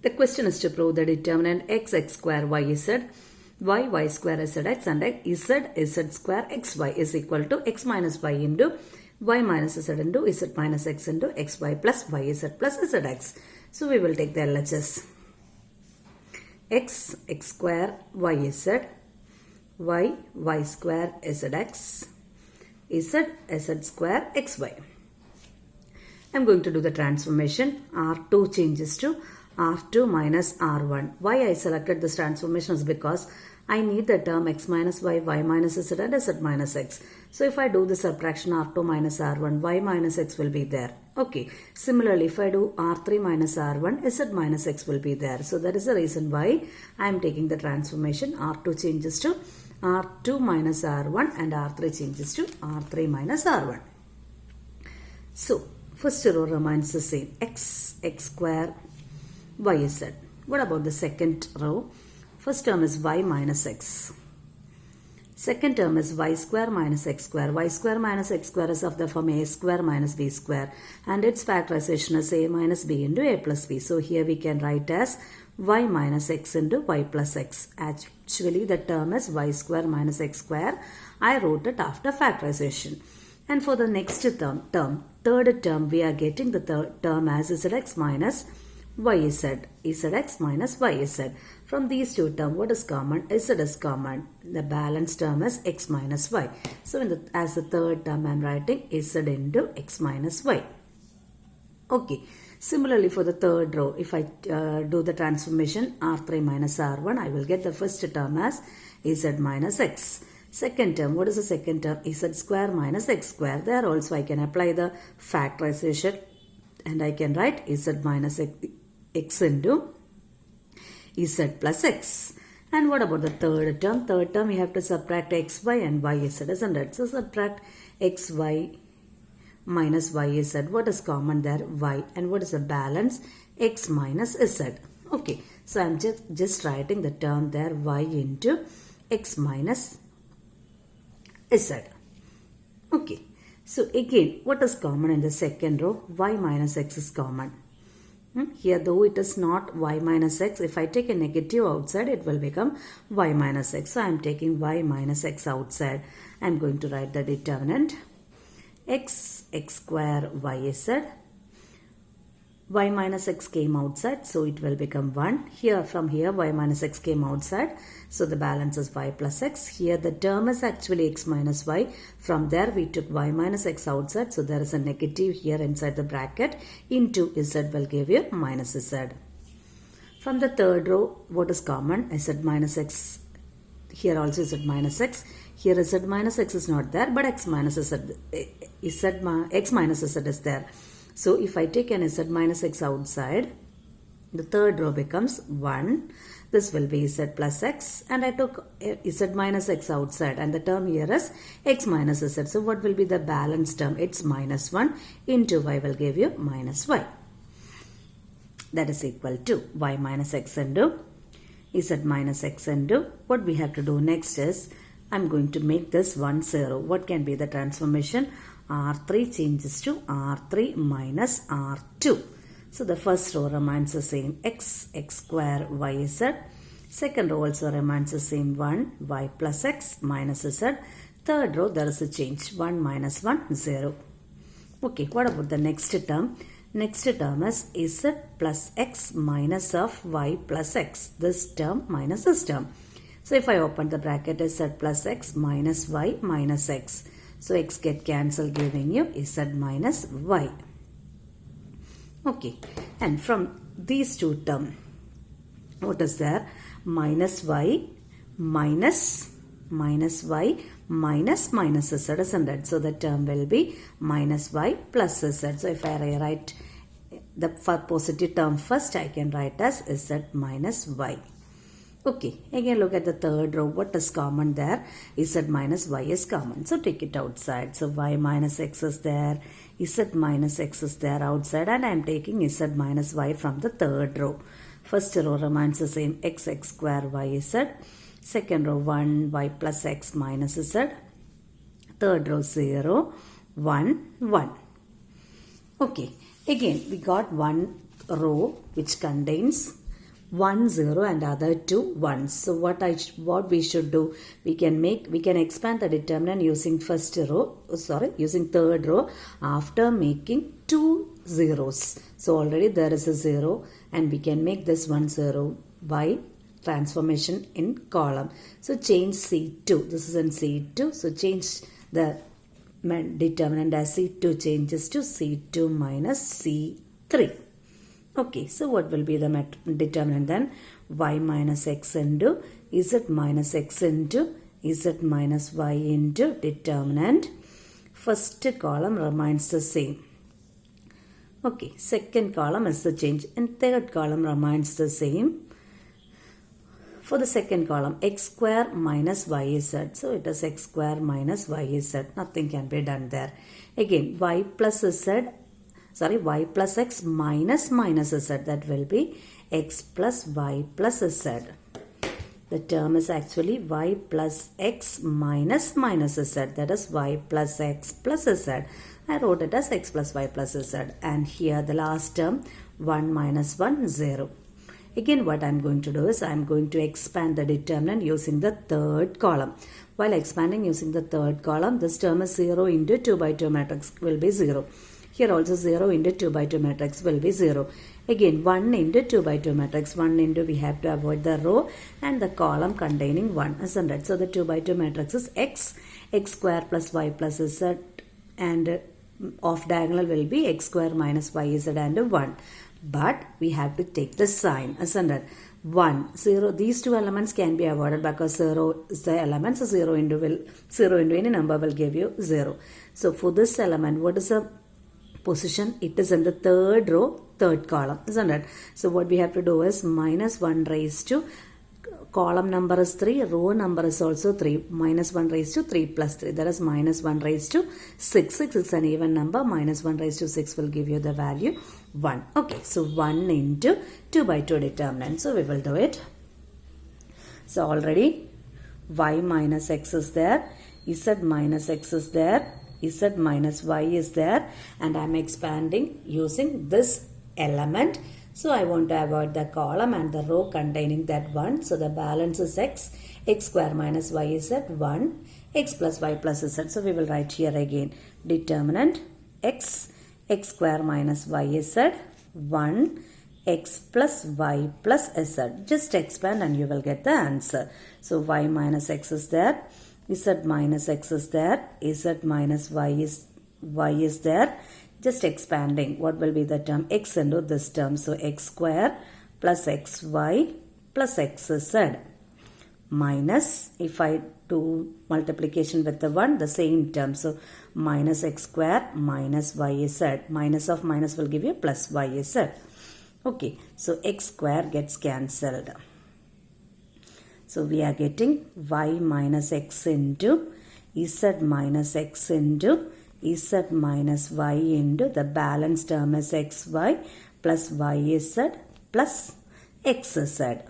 The question is to prove the determinant x square y z, y square zx and z square xy is equal to x minus y into y minus z into z minus x into xy plus yz plus zx. So we will take the LHS. X square yz, y square zx, z square xy. I am going to do the transformation. R2 changes to R2 minus R1. Why I selected this transformation is because I need the term x minus y minus z and z minus x. So if I do the subtraction R2 minus R1, y minus x will be there. Okay. Similarly, if I do R3 minus R1, z minus x will be there. So that is the reason why I am taking the transformation. R2 changes to R2 minus R1 and R3 changes to R3 minus R1. So first row remains the same, x square yz. What about the second row? First term is y minus x. Second term is y square minus x square. Y square minus x square is of the form a square minus b square, and its factorization is a minus b into a plus b. So here we can write as y minus x into y plus x. Actually the term is y square minus x square. I wrote it after factorization. And for the next third term, we are getting the third term as zx minus yz, zx minus yz. From these two terms, what is common? Z is common. The balanced term is x minus y. So as the third term, I am writing z into x minus y. Okay. Similarly, for the third row, if I do the transformation R3 minus R1, I will get the first term as z minus x. Second term, what is the second term? Z square minus x square. There also I can apply the factorization and I can write z minus x into z plus x. And what about the third term? Third term, you have to subtract xy and yz, isn't it? So subtract xy minus yz. What is common there? Y. And what is the balance? X minus z. Okay. So I am just writing the term there, y into x minus z. Okay. So again, what is common in the second row? Y minus x is common. Here though it is not y minus x, if I take a negative outside, it will become y minus x. So I am taking y minus x outside. I am going to write the determinant. X square yz. Y minus x came outside, so it will become 1. Here, from here, y minus x came outside, so the balance is y plus x. Here, the term is actually x minus y. From there, we took y minus x outside, so there is a negative here inside the bracket. Into z will give you minus z. From the third row, what is common? Z minus x. Here also z minus x. Here z minus x is not there, but x minus z is there. So if I take an z minus x outside, the third row becomes 1. This will be z plus x, and I took z minus x outside, and the term here is x minus z. So what will be the balanced term? It's minus 1 into y will give you minus y. That is equal to y minus x into z minus x into, what we have to do next is, I'm going to make this 1 0. What can be the transformation? R3 changes to R3 minus R2. So the first row remains the same, x square yz. Second row also remains the same, 1 y plus x minus z. Third row there is a change, 1 minus 1 0. Okay, what about the next term? Next term is z plus x minus of y plus x. This term minus this term. So if I open the bracket, z plus x minus y minus x. So x get cancelled, giving you z minus y. Okay, and from these two terms, what is there? Minus y minus y minus z, isn't it? So the term will be minus y plus z. So if I write the positive term first, I can write as z minus y. Okay, again look at the third row. What is common there? Z minus y is common. So take it outside. So y minus x is there. Z minus x is there outside. And I am taking z minus y from the third row. First row remains the same. X square yz. Second row 1 y plus x minus z. Third row 0, 1, 1. Okay, again we got one row which contains 1 0 and other two 1s. So what we should do, we can expand the determinant using using third row after making two zeros. So already there is a 0 and we can make this 1 0 by transformation in column. So change C2. This is in C2. So change the determinant as C2 changes to C2 minus C3. Okay, so what will be the determinant then? Y minus x into z minus x into z minus y into determinant. First column remains the same. Okay, second column is the change and third column remains the same. For the second column, x square minus yz. So it is x square minus yz. Nothing can be done there. Again, y plus x minus z. That will be x plus y plus z. The term is actually y plus x minus z. That is y plus x plus z. I wrote it as x plus y plus z. And here the last term, 1 minus 1, 0. Again, what I am going to do is I am going to expand the determinant using the third column. While expanding using the third column, this term is 0 into 2 by 2 matrix will be 0. Here also 0 into 2 by 2 matrix will be 0. Again, 1 into 2 by 2 matrix. 1 into, we have to avoid the row and the column containing 1, isn't it? So the 2 by 2 matrix is x square plus y plus z, and off diagonal will be x square minus yz and 1. But we have to take the sign, isn't it? 1, 0. These two elements can be avoided because 0 is the element. So 0 into any number will give you 0. So for this element, what is the position? It is in the third row, third column, isn't it? So what we have to do is minus 1 raised to, column number is 3, row number is also 3, minus 1 raised to 3 plus 3, that is minus 1 raised to 6. 6 is an even number, minus 1 raised to 6 will give you the value 1. Okay, so 1 into 2 by 2 determinant. So we will do it. So already y minus x is there, z minus x is there, z minus y is there, and I am expanding using this element. So I want to avoid the column and the row containing that 1. So the balance is x square minus y is at 1, x plus y plus z. So we will write here again determinant x square minus y is at 1, x plus y plus z. Just expand and you will get the answer. So y minus x is there, z minus x is there, z minus y is there. Just expanding, what will be the term? X into this term. So x square plus xy plus xz minus, if I do multiplication with the 1, the same term. So minus x square minus yz. Minus of minus will give you plus yz. Okay, so x square gets cancelled. So we are getting y minus x into z minus x into z minus y into the balance term is xy plus yz plus xz.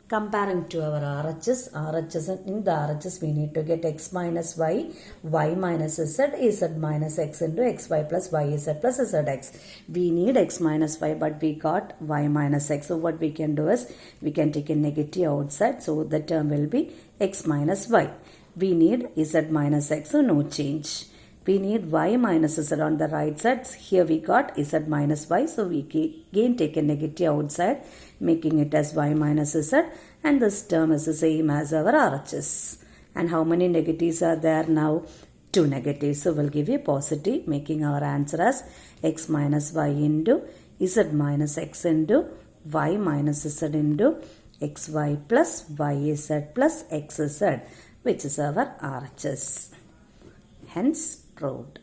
Comparing to our RHS, in the RHS we need to get x minus y, y minus z minus x into xy plus yz plus zx. We need x minus y, but we got y minus x. So what we can do is, we can take a negative outside. So the term will be x minus y. We need z minus x, so no change. We need y minus z on the right side. Here we got z minus y. So we again take a negative outside, making it as y minus z. And this term is the same as our RHS. And how many negatives are there now? 2 negatives. So we'll give you positive, making our answer as x minus y into z minus x into y minus z into xy plus yz plus xz, which is our RHS. Hence proved.